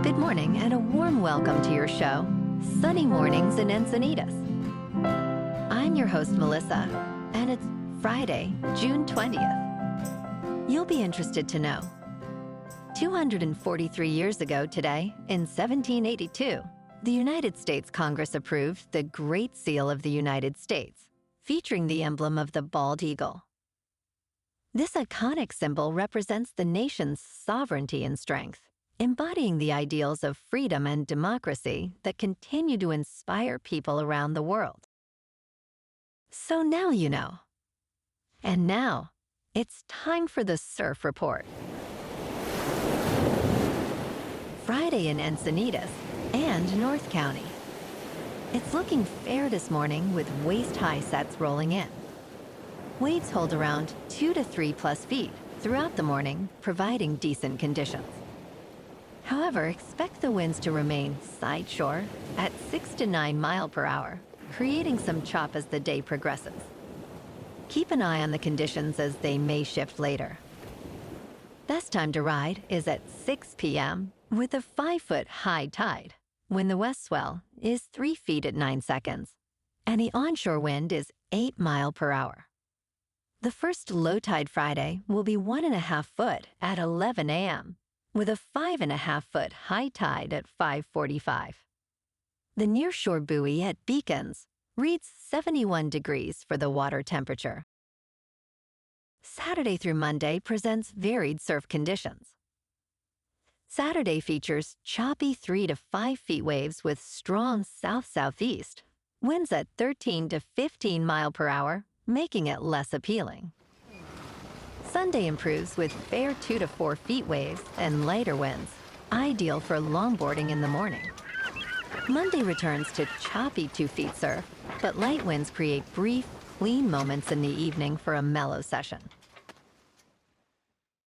Good morning and a warm welcome to your show, Sunny Mornings in Encinitas. I'm your host, Melissa, and it's Friday, June 20th. You'll be interested to know 243 years ago today, in 1782, the United States Congress approved the Great Seal of the United States, featuring the emblem of the bald eagle. This iconic symbol represents the nation's sovereignty and strength, embodying the ideals of freedom and democracy that continue to inspire people around the world. So now you know. And now, it's time for the Surf Report. Friday in Encinitas and North County. It's looking fair this morning with waist-high sets rolling in. Waves hold around 2 to 3 plus feet throughout the morning, providing decent conditions. However, expect the winds to remain side shore at 6 to 9 miles per hour, creating some chop as the day progresses. Keep an eye on the conditions as they may shift later. Best time to ride is at 6 p.m. with a 5-foot high tide, when the west swell is 3 feet at 9 seconds, and the onshore wind is 8 miles per hour. The first low tide Friday will be 1.5 foot at 11 a.m., with a 5.5 foot high tide at 5:45. The nearshore buoy at Beacons reads 71 degrees for the water temperature. Saturday through Monday presents varied surf conditions. Saturday features choppy 3 to 5 feet waves with strong south-southeast, winds at 13 to 15 miles per hour, making it less appealing. Sunday improves with fair 2 to 4 feet waves and lighter winds, ideal for longboarding in the morning. Monday returns to choppy 2 feet surf, but light winds create brief, clean moments in the evening for a mellow session.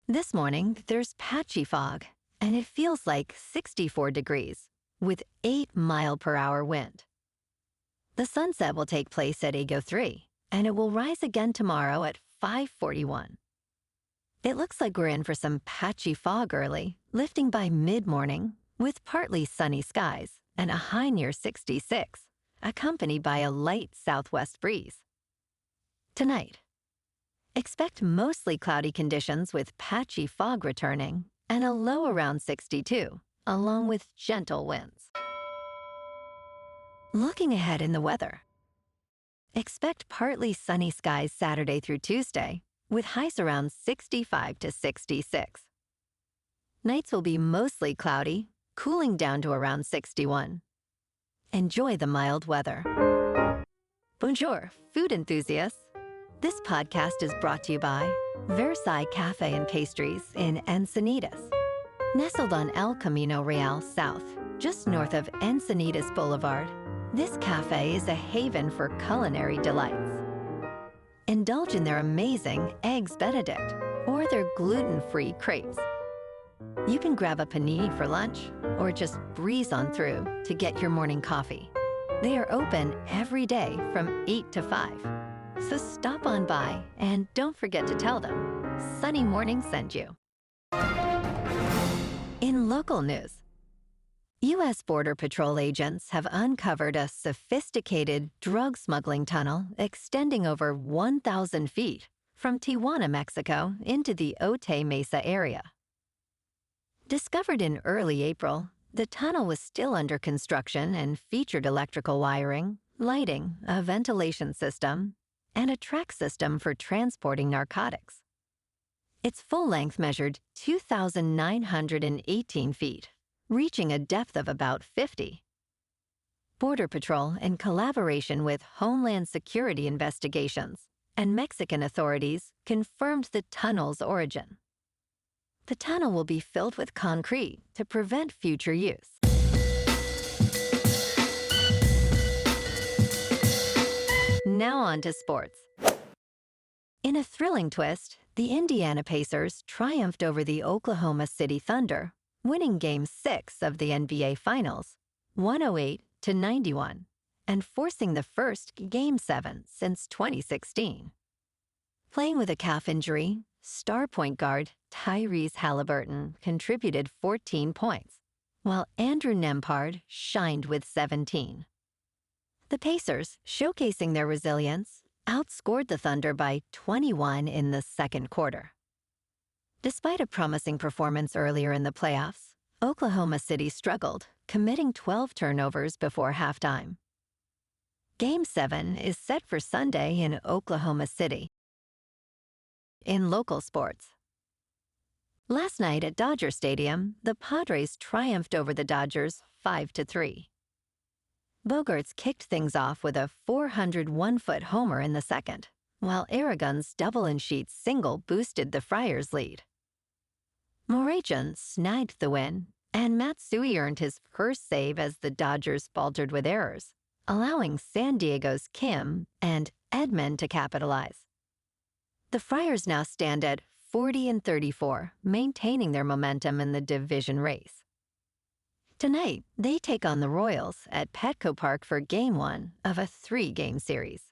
This morning, there's patchy fog, and it feels like 64 degrees, with 8 mile per hour wind. The sunset will take place at Ego 3, and it will rise again tomorrow at 5:41. It looks like we're in for some patchy fog early, lifting by mid-morning, with partly sunny skies and a high near 66, accompanied by a light southwest breeze. Tonight, expect mostly cloudy conditions with patchy fog returning and a low around 62, along with gentle winds. Looking ahead in the weather, expect partly sunny skies Saturday through Tuesday, with highs around 65 to 66. Nights will be mostly cloudy, cooling down to around 61. Enjoy the mild weather. Bonjour, food enthusiasts. This podcast is brought to you by Versailles Cafe and Pastries in Encinitas. Nestled on El Camino Real South, just north of Encinitas Boulevard, this cafe is a haven for culinary delights. Indulge in their amazing Eggs Benedict or their gluten-free crepes. You can grab a panini for lunch or just breeze on through to get your morning coffee. They are open every day from 8 to 5. So stop on by and don't forget to tell them Sunny Morning sent you. In local news, U.S. Border Patrol agents have uncovered a sophisticated drug smuggling tunnel extending over 1,000 feet from Tijuana, Mexico, into the Otay Mesa area. Discovered in early April, the tunnel was still under construction and featured electrical wiring, lighting, a ventilation system, and a track system for transporting narcotics. Its full length measured 2,918 feet, reaching a depth of about 50. Border Patrol, in collaboration with Homeland Security Investigations and Mexican authorities, confirmed the tunnel's origin. The tunnel will be filled with concrete to prevent future use. Now on to sports. In a thrilling twist, the Indiana Pacers triumphed over the Oklahoma City Thunder, winning Game 6 of the NBA Finals, 108-91, and forcing the first Game 7 since 2016. Playing with a calf injury, star point guard Tyrese Halliburton contributed 14 points, while Andrew Nembhard shined with 17. The Pacers, showcasing their resilience, outscored the Thunder by 21 in the second quarter. Despite a promising performance earlier in the playoffs, Oklahoma City struggled, committing 12 turnovers before halftime. Game 7 is set for Sunday in Oklahoma City. In local sports, last night at Dodger Stadium, the Padres triumphed over the Dodgers 5-3. Bogaerts kicked things off with a 401-foot homer in the second, while Aragon's double-and-sheet single boosted the Friars' lead. Morajan snagged the win, and Matsui earned his first save as the Dodgers faltered with errors, allowing San Diego's Kim and Edman to capitalize. The Friars now stand at 40-34, maintaining their momentum in the division race. Tonight, they take on the Royals at Petco Park for Game 1 of a 3-game series.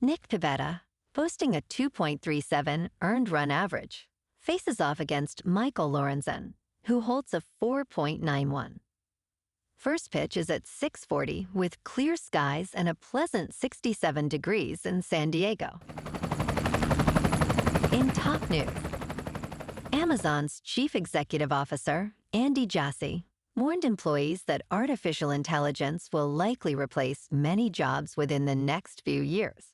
Nick Pivetta, boasting a 2.37 earned run average, faces off against Michael Lorenzen, who holds a 4.91. First pitch is at 6:40 with clear skies and a pleasant 67 degrees in San Diego. In top news, Amazon's chief executive officer, Andy Jassy, warned employees that artificial intelligence will likely replace many jobs within the next few years.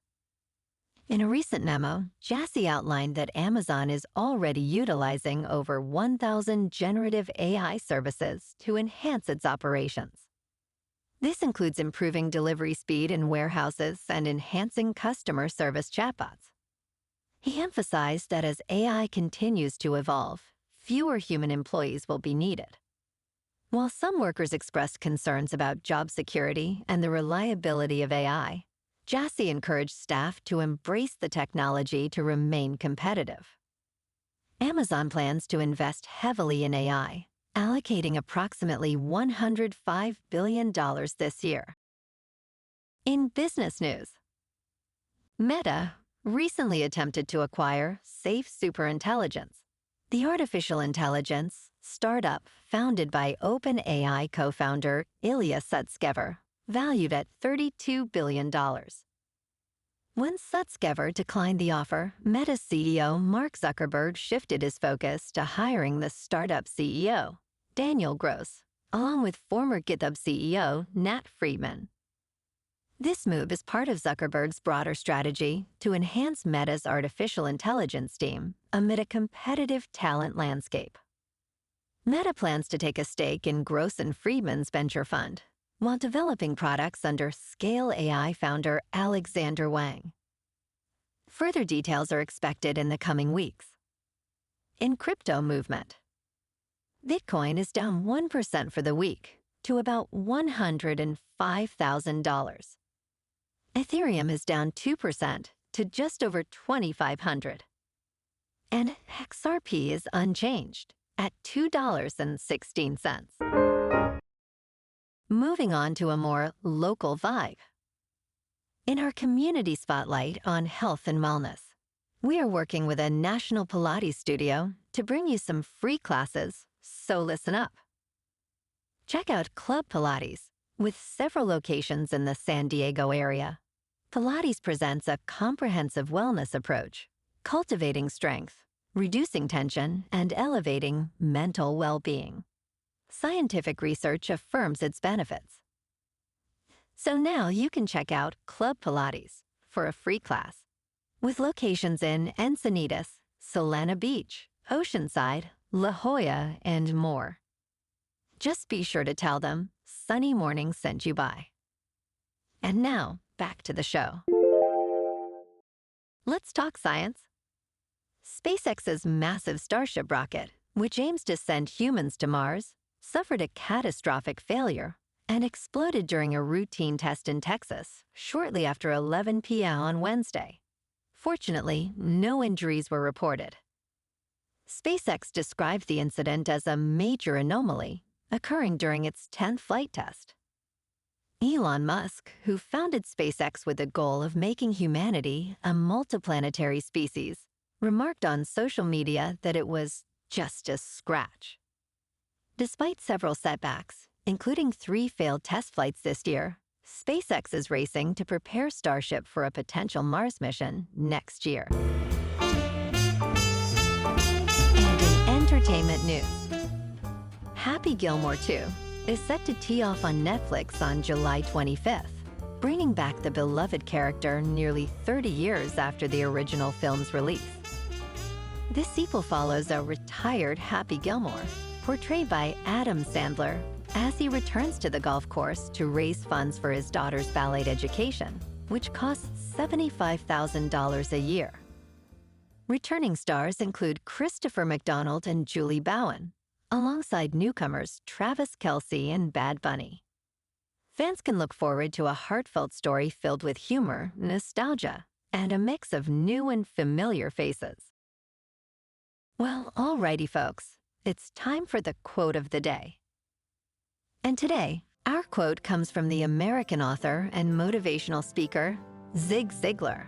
In a recent memo, Jassy outlined that Amazon is already utilizing over 1,000 generative AI services to enhance its operations. This includes improving delivery speed in warehouses and enhancing customer service chatbots. He emphasized that as AI continues to evolve, fewer human employees will be needed. While some workers expressed concerns about job security and the reliability of AI, Jassy encouraged staff to embrace the technology to remain competitive. Amazon plans to invest heavily in AI, allocating approximately $105 billion this year. In business news, Meta recently attempted to acquire Safe Superintelligence, the artificial intelligence startup founded by OpenAI co-founder Ilya Sutskever, valued at $32 billion. When Sutskever declined the offer, Meta's CEO Mark Zuckerberg shifted his focus to hiring the startup CEO, Daniel Gross, along with former GitHub CEO Nat Friedman. This move is part of Zuckerberg's broader strategy to enhance Meta's artificial intelligence team amid a competitive talent landscape. Meta plans to take a stake in Gross and Friedman's venture fund, while developing products under Scale AI founder Alexander Wang. Further details are expected in the coming weeks. In crypto movement, Bitcoin is down 1% for the week to about $105,000. Ethereum is down 2% to just over $2,500. And XRP is unchanged at $2.16. Moving on to a more local vibe. In our community spotlight on health and wellness, we are working with a national Pilates studio to bring you some free classes, so listen up. Check out Club Pilates, with several locations in the San Diego area. Pilates presents a comprehensive wellness approach, cultivating strength, reducing tension, and elevating mental well-being. Scientific research affirms its benefits. So now you can check out Club Pilates for a free class, with locations in Encinitas, Solana Beach, Oceanside, La Jolla, and more. Just be sure to tell them Sunny Morning sent you by. And now, back to the show. Let's talk science. SpaceX's massive Starship rocket, which aims to send humans to Mars, suffered a catastrophic failure and exploded during a routine test in Texas shortly after 11 p.m. on Wednesday. Fortunately, no injuries were reported. SpaceX described the incident as a major anomaly occurring during its 10th flight test. Elon Musk, who founded SpaceX with the goal of making humanity a multiplanetary species, remarked on social media that it was just a scratch. Despite several setbacks, including 3 failed test flights this year, SpaceX is racing to prepare Starship for a potential Mars mission next year. And in entertainment news, Happy Gilmore 2 is set to tee off on Netflix on July 25th, bringing back the beloved character nearly 30 years after the original film's release. This sequel follows a retired Happy Gilmore, portrayed by Adam Sandler, as he returns to the golf course to raise funds for his daughter's ballet education, which costs $75,000 a year. Returning stars include Christopher McDonald and Julie Bowen, alongside newcomers Travis Kelce and Bad Bunny. Fans can look forward to a heartfelt story filled with humor, nostalgia, and a mix of new and familiar faces. Well, alrighty, folks, it's time for the quote of the day. And today, our quote comes from the American author and motivational speaker, Zig Ziglar.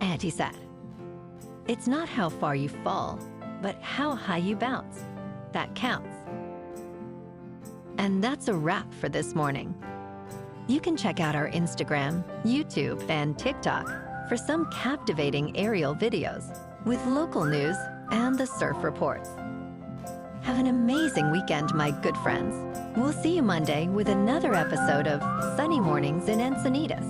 And he said, "It's not how far you fall, but how high you bounce. That counts." And that's a wrap for this morning. You can check out our Instagram, YouTube, and TikTok for some captivating aerial videos with local news and the surf reports. Have an amazing weekend, my good friends. We'll see you Monday with another episode of Sunny Mornings in Encinitas.